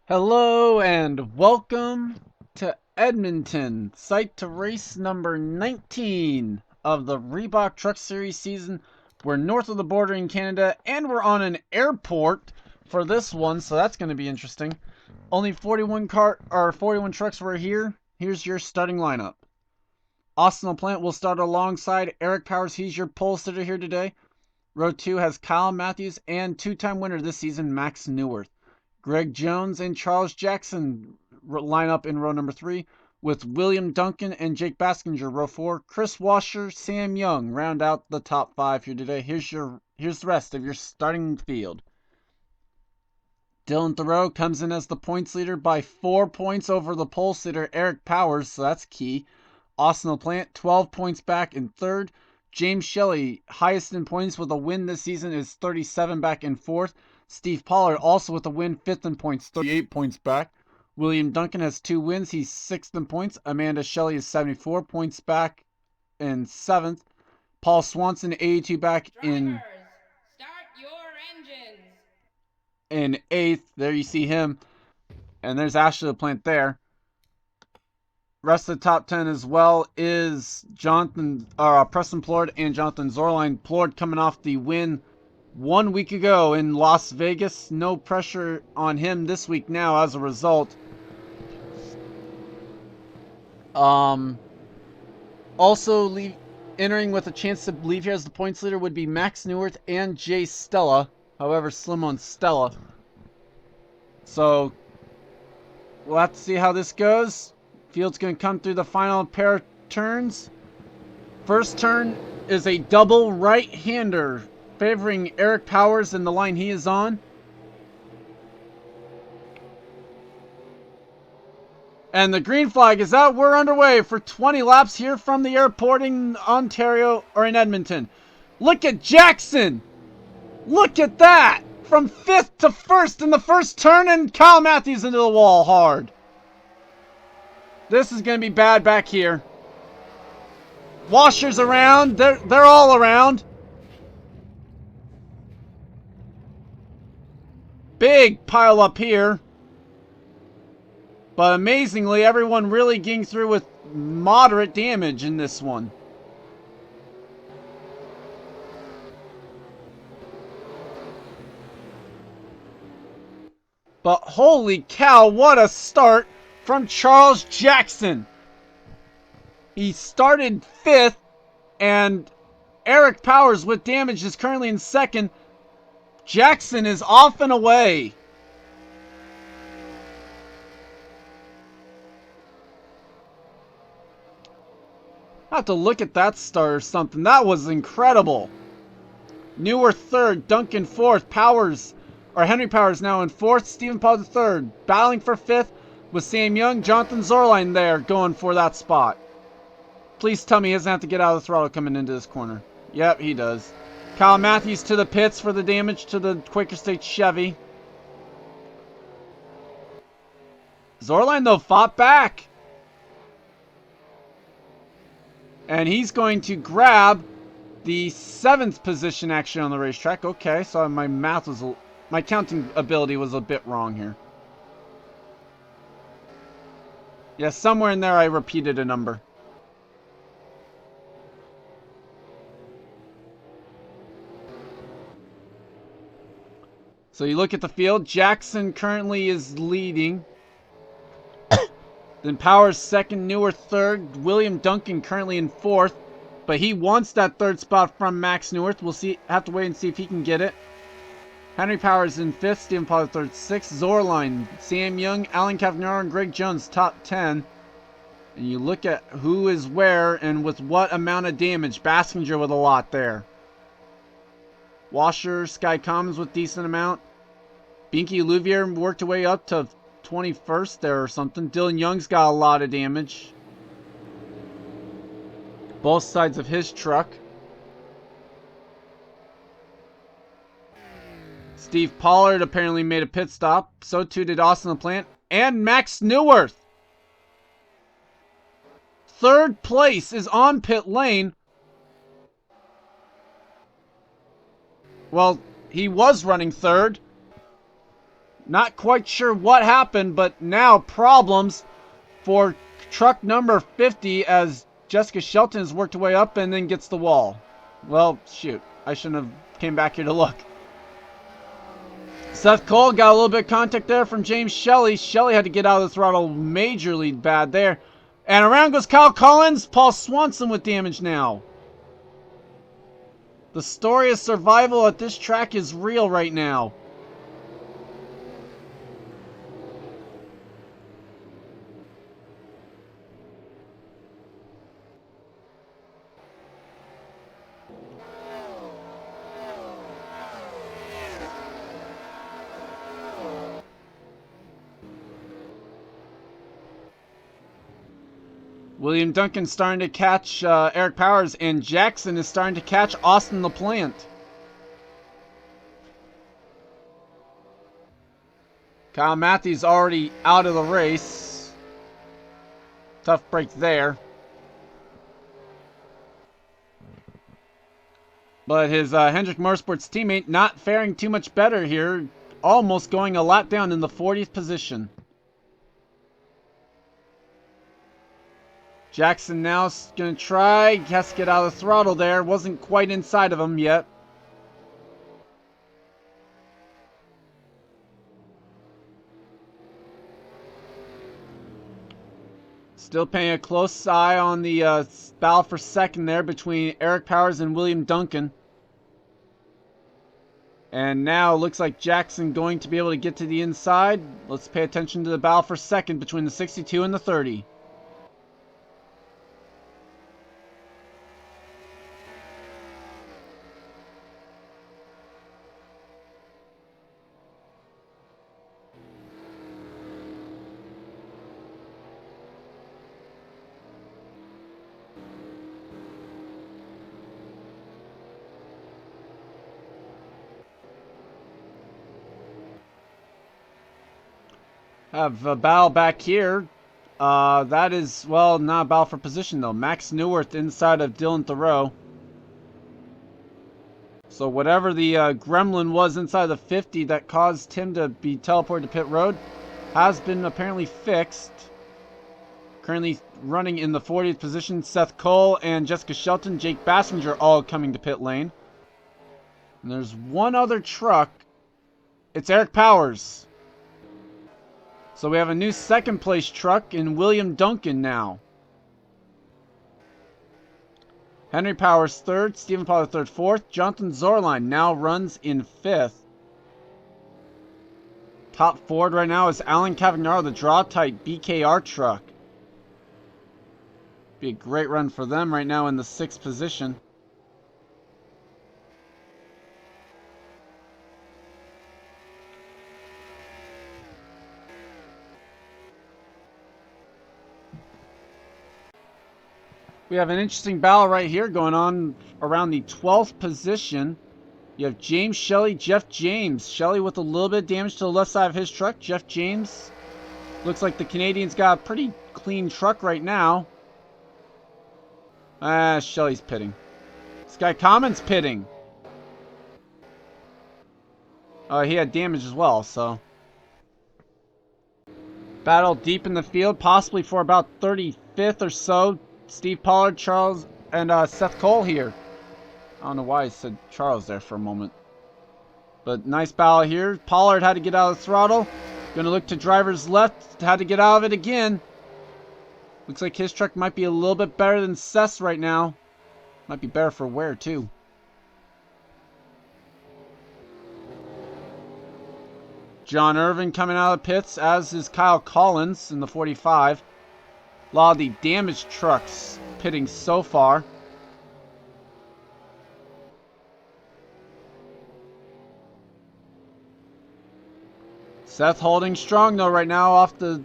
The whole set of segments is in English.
Hello and welcome to Edmonton, site to race number 19 of the Reebok Truck Series season. We're north of the border in Canada and we're on an airport for this one, so that's going to be interesting. Only 41 trucks were here. Here's your starting lineup. Austin LaPlante will start alongside Eric Powers. He's your pole sitter here today. Row 2 has Kyle Matthews and two-time winner this season, Max Neuwirth. Greg Jones and Charles Jackson line up in row number 3, with William Duncan and Jake Baskinger row 4. Chris Washer, Sam Young round out the top 5 here today. Here's the rest of your starting field. Dylan Thoreau comes in as the points leader by 4 points over the pole sitter Eric Powers, so that's key. Austin LaPlante, 12 points back in third. James Shelley, highest in points with a win this season, is 37 back in fourth. Steve Pollard, also with a win, 5th in points, 38 points back. William Duncan has 2 wins. He's 6th in points. Amanda Shelley is 74 points back in 7th. Paul Swanson, 82 back in... Start your engines. In 8th. There you see him. And there's Ashley LaPlante there. Rest of the top 10 as well is Preston Plord and Jonathan Zorline. Plord coming off the win 1 week ago in Las Vegas. No pressure on him this week now as a result. Also entering with a chance to leave here as the points leader would be Max Neuwirth and Jay Stella. However, slim on Stella. So we'll have to see how this goes. Field's going to come through the final pair of turns. First turn is a double right-hander favoring Eric Powers in the line he is on. And the green flag is out. We're underway for 20 laps here from the airport in Ontario, or in Edmonton. Look at Jackson. Look at that. From 5th to 1st in the first turn, and Kyle Matthews into the wall hard. This is going to be bad back here. Washers around. They're all around. Big pile up here. But amazingly, everyone really getting through with moderate damage in this one. But holy cow, what a start from Charles Jackson. He started 5th, and Eric Powers with damage is currently in 2nd. Jackson is off and away. I have to look at that start or something. That was incredible. Neuwirth 3rd, Duncan 4th, Henry Powers now in 4th, Stephen Pollard 3rd, battling for 5th with Sam Young, Jonathan Zorline there going for that spot. Please tell me he doesn't have to get out of the throttle coming into this corner. Yep, he does. Kyle Matthews to the pits for the damage to the Quaker State Chevy. Zorline, though, fought back. And he's going to grab the 7th position actually on the racetrack. Okay, so my counting ability was a bit wrong here. Yeah, somewhere in there I repeated a number. So you look at the field. Jackson currently is leading. Then Powers 2nd, Neuwirth 3rd. William Duncan currently in 4th. But he wants that 3rd spot from Max Neuwirth. We'll have to wait and see if he can get it. Henry Powers in 5th. Stephen Pollard 3rd, 6th. Zorline, Sam Young, Alan Cavanaugh, and Greg Jones top 10. And you look at who is where and with what amount of damage. Baskinger with a lot there. Washer, Sky Commons with decent amount. Binky Louvier worked her way up to 21st there or something. Dylan Young's got a lot of damage. Both sides of his truck. Steve Pollard apparently made a pit stop. So too did Austin LaPlante. And Max Neuwirth. 3rd place is on pit lane. Well, he was running 3rd. Not quite sure what happened, but now problems for truck number 50 as Jessica Shelton has worked her way up and then gets the wall. Well, shoot. I shouldn't have came back here to look. Seth Cole got a little bit of contact there from James Shelley. Shelley had to get out of the throttle majorly bad there. And around goes Kyle Collins. Paul Swanson with damage now. The story of survival at this track is real right now. William Duncan starting to catch Eric Powers, and Jackson is starting to catch Austin LaPlante. Kyle Matthews already out of the race. Tough break there. But his Hendrick Motorsports teammate not faring too much better here. Almost going a lap down in the 40th position. Jackson now going to try. Has to get out of the throttle there. Wasn't quite inside of him yet. Still paying a close eye on the battle for second there between Eric Powers and William Duncan. And now it looks like Jackson going to be able to get to the inside. Let's pay attention to the battle for second between the 62 and the 30. Have a battle back here. That is, well, not a battle for position, though. Max Neuwirth inside of Dylan Thoreau. So whatever the gremlin was inside the 50 that caused him to be teleported to pit road has been apparently fixed. Currently running in the 40th position, Seth Cole and Jessica Shelton, Jake Bassinger all coming to pit lane. And there's one other truck. It's Eric Powers. So we have a new second place truck in William Duncan now. Henry Powers third, Stephen Pollard third, fourth. Jonathan Zorline now runs in fifth. Top forward right now is Alan Cavagnaro, the draw tight BKR truck. Be a great run for them right now in the sixth position. We have an interesting battle right here going on around the 12th position. You have James Shelley, Jeff James. Shelley with a little bit of damage to the left side of his truck. Jeff James. Looks like the Canadian's got a pretty clean truck right now. Shelley's pitting. Sky Commons pitting. He had damage as well, so. Battle deep in the field, possibly for about 35th or so. Steve Pollard, Charles, and Seth Cole here. I don't know why I said Charles there for a moment. But nice battle here. Pollard had to get out of the throttle. Gonna look to driver's left. Had to get out of it again. Looks like his truck might be a little bit better than Seth's right now. Might be better for wear too. John Irvin coming out of the pits, as is Kyle Collins in the 45. A lot of the damaged trucks pitting so far. Seth holding strong though right now, off the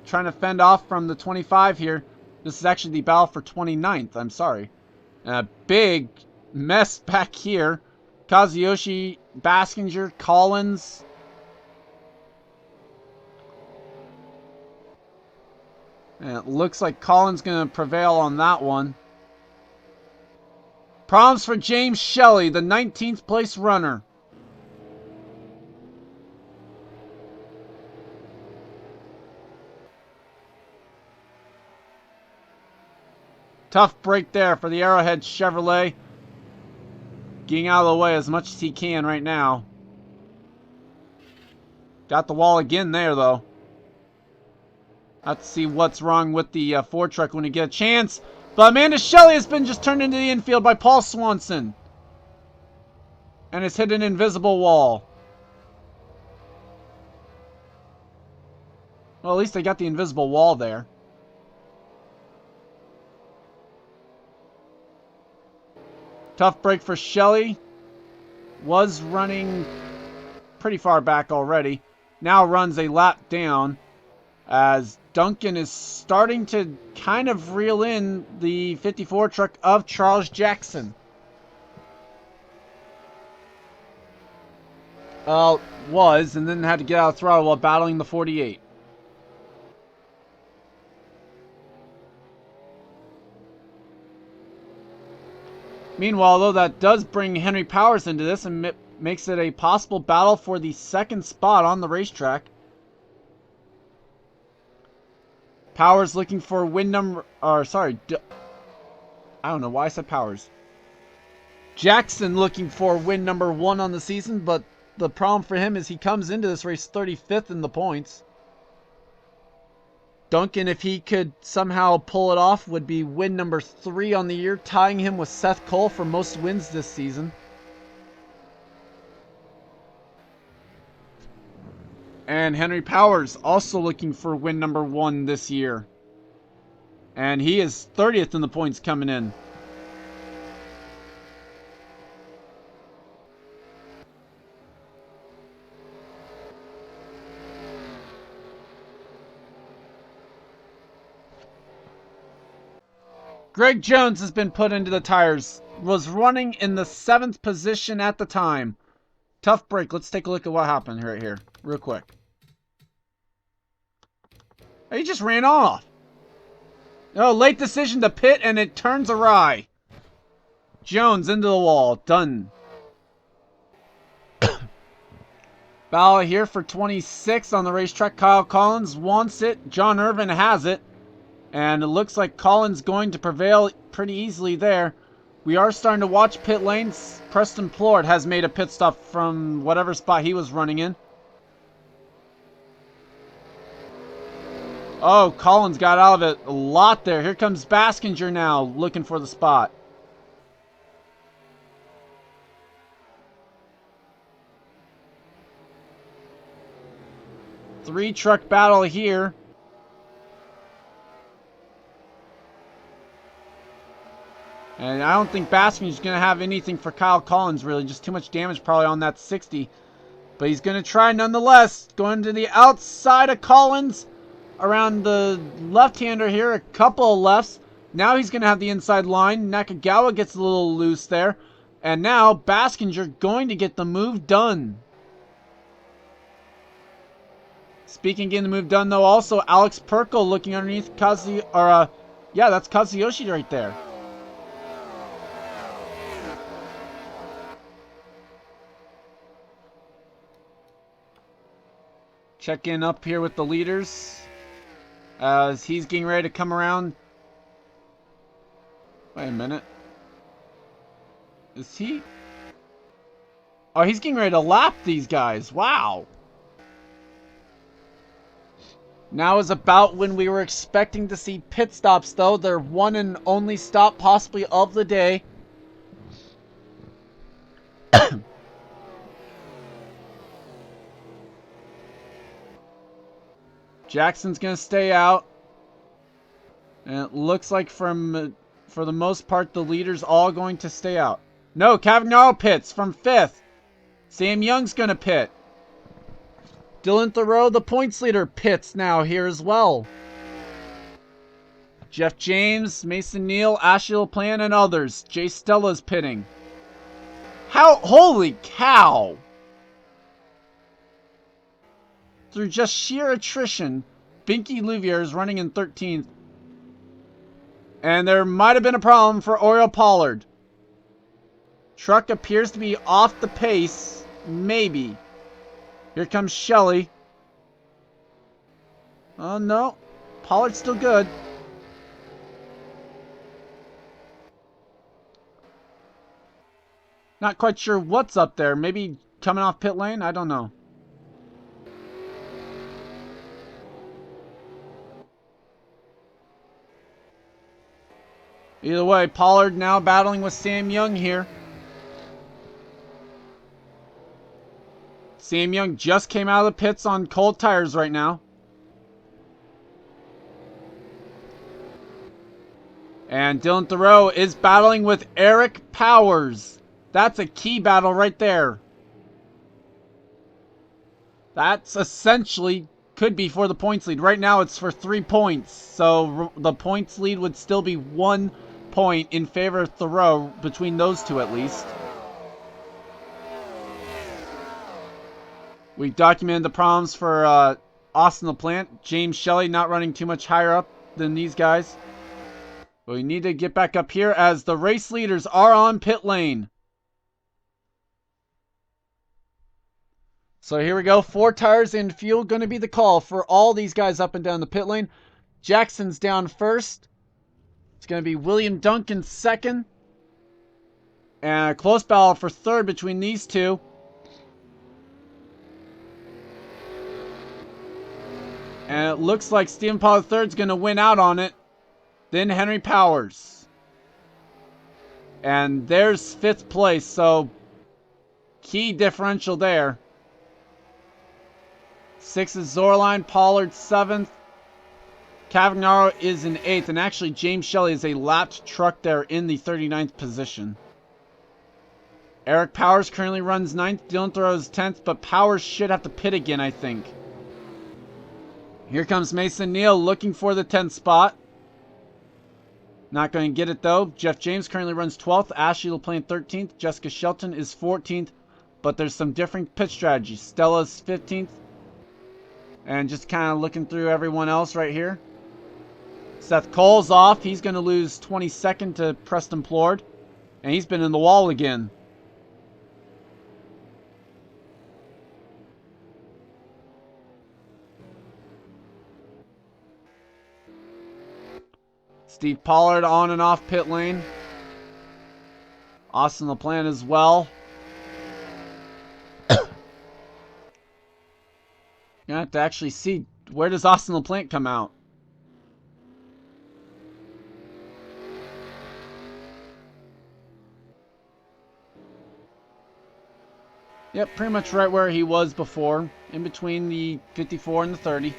trying to fend off from the 25 here. This is actually the battle for 29th, I'm sorry. And a big mess back here. Kazuyoshi, Baskinger, Collins. And it looks like Collins going to prevail on that one. Problems for James Shelley, the 19th place runner. Tough break there for the Arrowhead Chevrolet. Getting out of the way as much as he can right now. Got the wall again there, though. Let's see what's wrong with the Ford truck when we get a chance. But Amanda Shelley has been just turned into the infield by Paul Swanson. And has hit an invisible wall. Well, at least they got the invisible wall there. Tough break for Shelley. Was running pretty far back already. Now runs a lap down as Duncan is starting to kind of reel in the 54 truck of Charles Jackson. Was, and then had to get out of throttle while battling the 48. Meanwhile, though, that does bring Henry Powers into this and makes it a possible battle for the second spot on the racetrack. Powers looking for win number... I don't know why I said Powers. Jackson looking for win number 1 on the season, but the problem for him is he comes into this race 35th in the points. Duncan, if he could somehow pull it off, would be win number 3 on the year, tying him with Seth Cole for most wins this season. And Henry Powers also looking for win number 1 this year. And he is 30th in the points coming in. Greg Jones has been put into the tires. Was running in the 7th position at the time. Tough break. Let's take a look at what happened right here. Real quick. He just ran off. Oh, late decision to pit and it turns awry. Jones into the wall. Done. Battle here for 26 on the racetrack. Kyle Collins wants it. John Irvin has it. And it looks like Collins going to prevail pretty easily there. We are starting to watch pit lanes. Preston Plord has made a pit stop from whatever spot he was running in. Oh, Collins got out of it a lot there. Here comes Baskinger now looking for the spot. Three truck battle here. And I don't think Baskinger's going to have anything for Kyle Collins, really. Just too much damage probably on that 60. But he's going to try nonetheless. Going to the outside of Collins. Around the left-hander here. A couple of lefts. Now he's going to have the inside line. Nakagawa gets a little loose there. And now Baskinger going to get the move done. Speaking of getting the move done, though, also Alex Perkle looking underneath yeah, that's Kazuyoshi right there. Check in up here with the leaders as he's getting ready to come around. Wait a minute. Is he? Oh, he's getting ready to lap these guys. Wow. Now is about when we were expecting to see pit stops, though. Their one and only stop possibly of the day. Jackson's going to stay out. And it looks like for the most part, the leaders all going to stay out. No, Cavagnaro pits from 5th. Sam Young's going to pit. Dylan Thoreau, the points leader, pits now here as well. Jeff James, Mason Neal, Ashley LaPlante, and others. Jay Stella's pitting. Holy cow! Through just sheer attrition, Binky Louvier is running in 13th. And there might have been a problem for Oriole Pollard. Truck appears to be off the pace. Maybe. Here comes Shelley. Oh, no. Pollard's still good. Not quite sure what's up there. Maybe coming off pit lane? I don't know. Either way, Pollard now battling with Sam Young here. Sam Young just came out of the pits on cold tires right now. And Dylan Thoreau is battling with Eric Powers. That's a key battle right there. That's essentially could be for the points lead. Right now it's for 3 points. So the points lead would still be 1 point in favor of Thoreau between those two at least. We documented the problems for Austin LaPlante. James Shelley not running too much higher up than these guys. But we need to get back up here as the race leaders are on pit lane. So here we go. 4 tires and fuel going to be the call for all these guys up and down the pit lane. Jackson's down first. It's going to be William Duncan second. And a close battle for third between these two. And it looks like Stephen Pollard III is going to win out on it. Then Henry Powers. And there's 5th place, so key differential there. 6th is Zorline, Pollard 7th. Cavagnaro is in 8th, and actually James Shelley is a lapped truck there in the 39th position. Eric Powers currently runs 9th, Dylan Thoreau is 10th, but Powers should have to pit again, I think. Here comes Mason Neal looking for the 10th spot. Not going to get it though. Jeff James currently runs 12th. Ashley LaPlante 13th. Jessica Shelton is 14th. But there's some different pit strategies. Stella's 15th. And just kind of looking through everyone else right here. Seth Cole's off. He's going to lose 22nd to Preston Plord. And he's been in the wall again. Steve Pollard on and off pit lane. Austin LaPlante as well. You're going to have to actually see, where does Austin LaPlante come out? Yep, pretty much right where he was before. In between the 54 and the 30.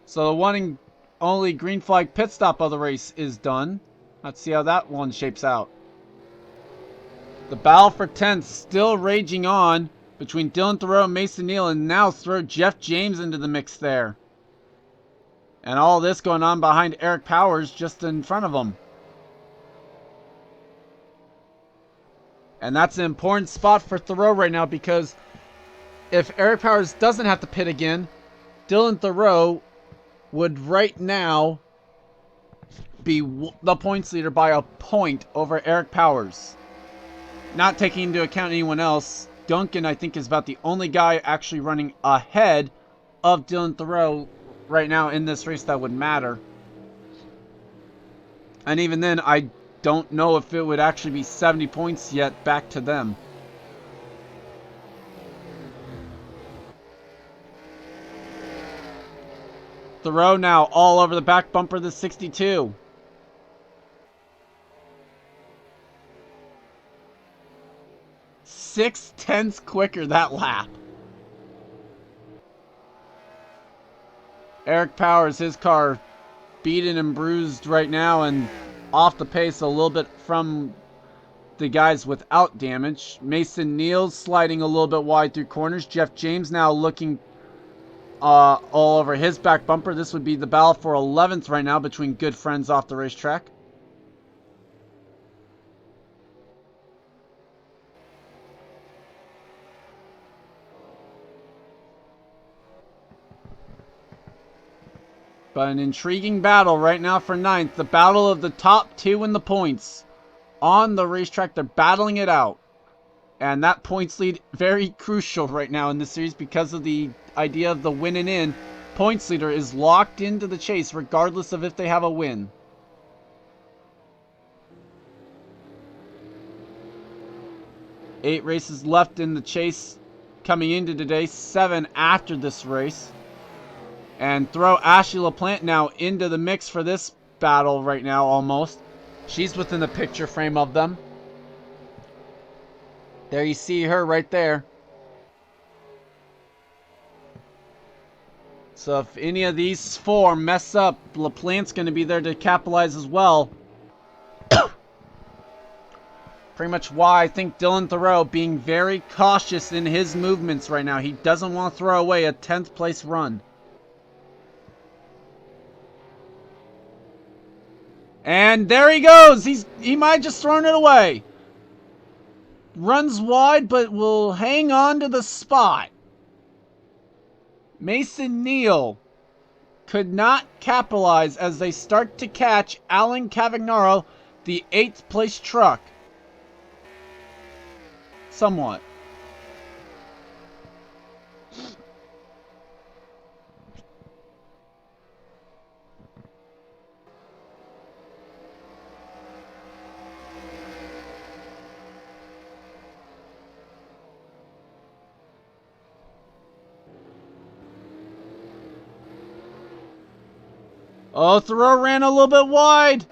So the one and only green flag pit stop of the race is done. Let's see how that one shapes out. The battle for 10th still raging on between Dylan Thoreau and Mason Neal, and now throw Jeff James into the mix there. And all this going on behind Eric Powers just in front of him. And that's an important spot for Thoreau right now, because if Eric Powers doesn't have to pit again, Dylan Thoreau would right now be the points leader by a point over Eric Powers. Not taking into account anyone else, Duncan I think is about the only guy actually running ahead of Dylan Thoreau right now in this race that would matter. And even then, I don't know if it would actually be 70 points yet back to them. Thoreau now all over the back bumper of the 62. Six tenths quicker that lap. Eric Powers, his car beaten and bruised right now and off the pace a little bit from the guys without damage. Mason Neal sliding a little bit wide through corners. Jeff James now looking all over his back bumper. This would be the battle for 11th right now between good friends off the racetrack. But an intriguing battle right now for 9th. The battle of the top 2 in the points. On the racetrack, they're battling it out. And that points lead very crucial right now in this series because of the idea of the win and in. Points leader is locked into the chase regardless of if they have a win. 8 races left in the chase coming into today. 7 after this race. And throw Ashley LaPlante now into the mix for this battle right now almost. She's within the picture frame of them. There you see her right there. So if any of these 4 mess up, LaPlante's going to be there to capitalize as well. Pretty much why I think Dylan Thoreau being very cautious in his movements right now. He doesn't want to throw away a 10th place run. And there he goes. He might have just thrown it away. Runs wide, but will hang on to the spot. Mason Neal could not capitalize as they start to catch Alan Cavagnaro, the 8th place truck. Somewhat. Oh, Thoreau ran a little bit wide.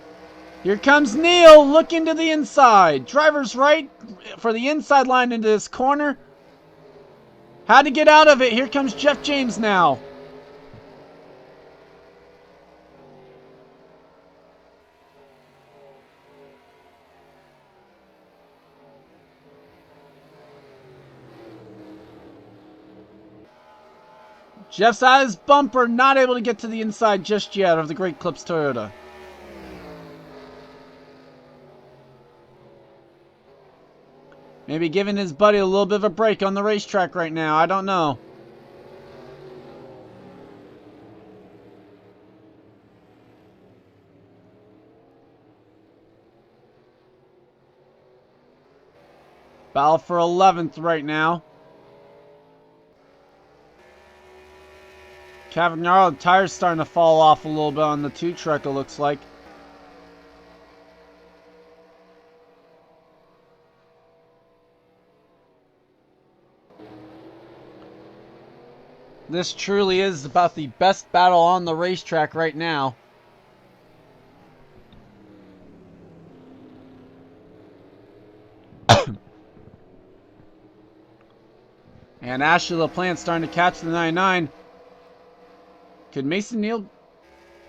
Here comes Neal looking to the inside. Driver's right for the inside line into this corner. Had to get out of it. Here comes Jeff James now. Jeff's out his bumper, not able to get to the inside just yet of the Great Clips Toyota. Maybe giving his buddy a little bit of a break on the racetrack right now. I don't know. Battle for 11th right now. Cavagnaro, the tire's starting to fall off a little bit on the 2 truck, it looks like. This truly is about the best battle on the racetrack right now. And Ashley LaPlante starting to catch the 99. Could Mason Neal...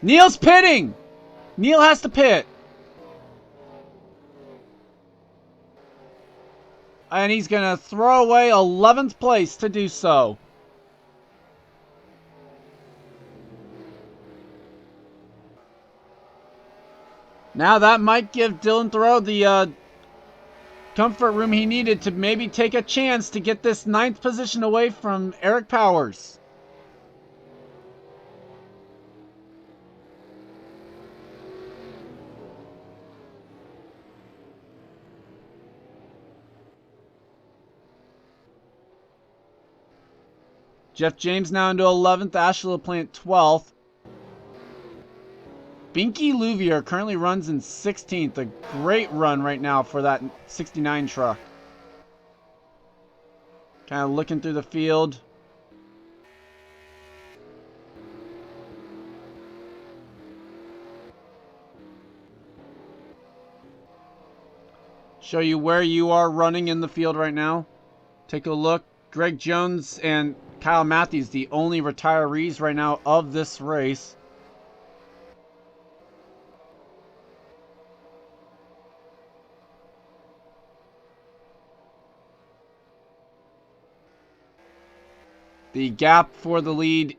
Neal's pitting! Neal has to pit. And he's going to throw away 11th place to do so. Now that might give Dylan Thoreau the comfort room he needed to maybe take a chance to get this 9th position away from Eric Powers. Jeff James now into 11th, Ashley LaPlante 12th. Binky Louvier currently runs in 16th. A great run right now for that 69 truck. Kind of looking through the field. Show you where you are running in the field right now. Take a look. Greg Jones and Kyle Matthews, the only retirees right now of this race. The gap for the lead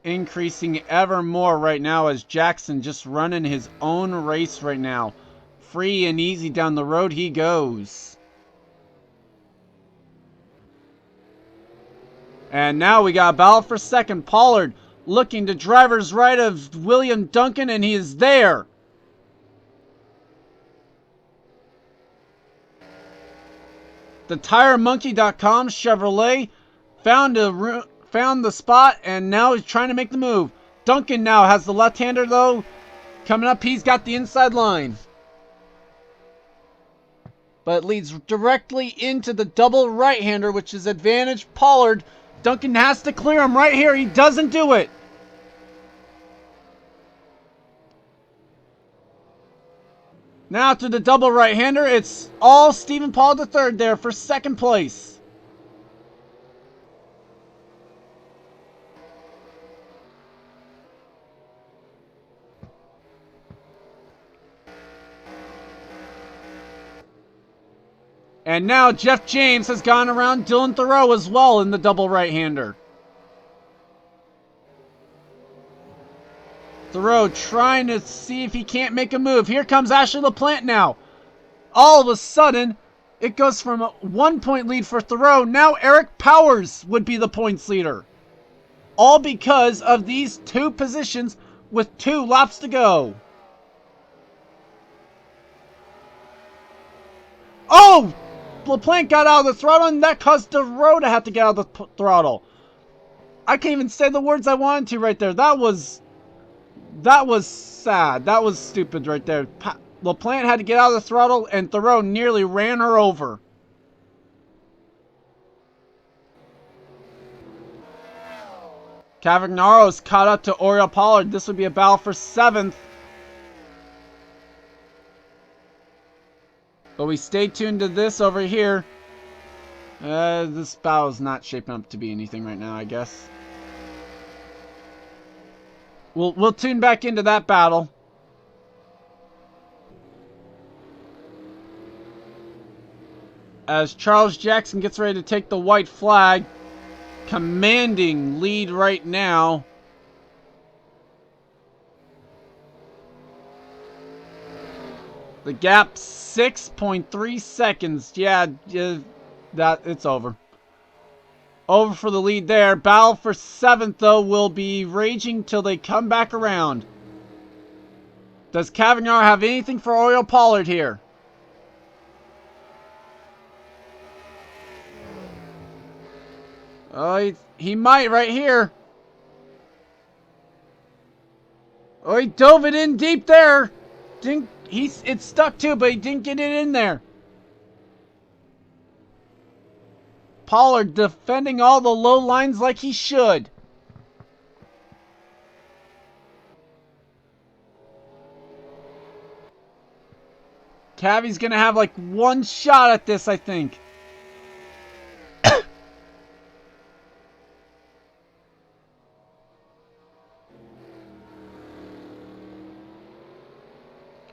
increasing ever more right now as Jackson just running his own race right now. Free and easy down the road he goes. And now we got a battle for second. Pollard looking to driver's right of William Duncan, and he is there. The TireMonkey.com Chevrolet found the spot, and now he's trying to make the move. Duncan now has the left-hander, though. Coming up, he's got the inside line. but it leads directly into the double right-hander, which is advantage Pollard. Duncan has to clear him right here. He doesn't do it. Now to the double right-hander. It's all Stephen Pollard III there for second place. And now Jeff James has gone around Dylan Thoreau as well in the double right-hander. Thoreau trying to see if he can't make a move. Here comes Ashley LaPlante now. All of a sudden, it goes from a 1-point lead for Thoreau. Now Eric Powers would be the points leader. All because of these two positions with 2 laps to go. Oh! LaPlante got out of the throttle, and that caused Thoreau to have to get out of the throttle. I can't even say the words I wanted to right there. That was sad. That was stupid right there. LaPlante had to get out of the throttle, and Thoreau nearly ran her over. Cavagnaro's caught up to Oriole Pollard. This would be a battle for 7th. But we stay tuned to this over here. This battle is not shaping up to be anything right now, I guess. We'll tune back into that battle. As Charles Jackson gets ready to take the white flag. Commanding lead right now. The gap 6.3 seconds. Yeah, that it's over. Over for the lead there. Battle for 7th, though, will be raging till they come back around. Does Cavagnar have anything for Oriole Pollard here? Oh, he might right here. Oh, he dove it in deep there. It stuck too, but he didn't get it in there. Pollard defending all the low lines like he should. Cavi's gonna have like one shot at this, I think.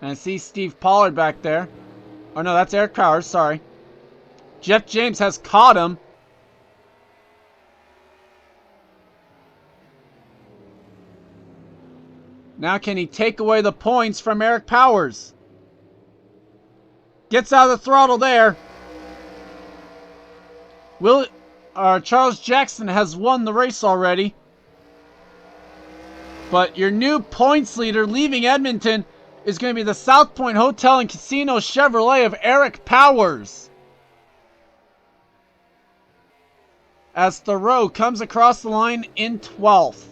And I see Steve Pollard back there. Oh no, that's Eric Powers, sorry. Jeff James has caught him. Now can he take away the points from Eric Powers? Gets out of the throttle there. Charles Jackson has won the race already. But your new points leader leaving Edmonton is going to be the South Point Hotel and Casino Chevrolet of Eric Powers. As Thoreau comes across the line in 12th.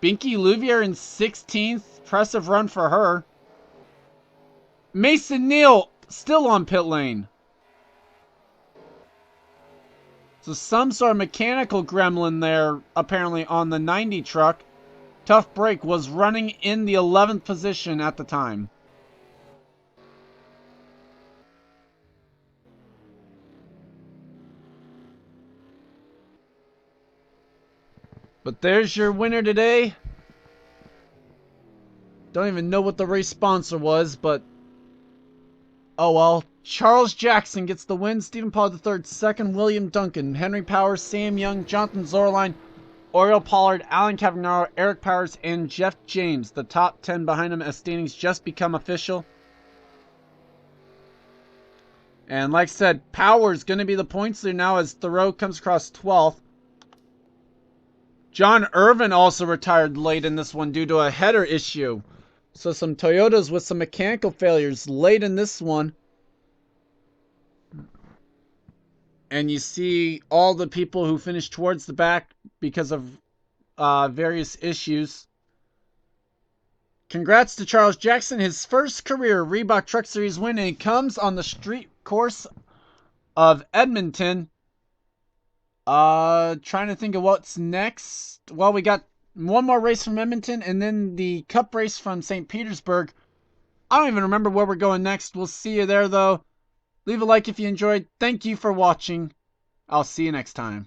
Binky Louvier in 16th. Impressive run for her. Mason Neal still on pit lane. So some sort of mechanical gremlin there, apparently, on the 90 truck. Tough Break was running in the 11th position at the time. But there's your winner today. Don't even know what the race sponsor was, but oh well. Charles Jackson gets the win. Stephen Pollard III second. William Duncan, Henry Powers, Sam Young, Jonathan Zorline, Oriole Pollard, Alan Cavagnar, Eric Powers, and Jeff James. The top 10 behind him as standings just become official. And like I said, Powers going to be the points leader now as Thoreau comes across 12th. John Irvin also retired late in this one due to a header issue. So some Toyotas with some mechanical failures late in this one. And you see all the people who finished towards the back because of various issues. Congrats to Charles Jackson, his first career Reebok Truck Series win, and it comes on the street course of Edmonton. Trying to think of what's next. Well, we got one more race from Edmonton, and then the Cup race from St. Petersburg. I don't even remember where we're going next. We'll see you there, though. Leave a like if you enjoyed. Thank you for watching. I'll see you next time.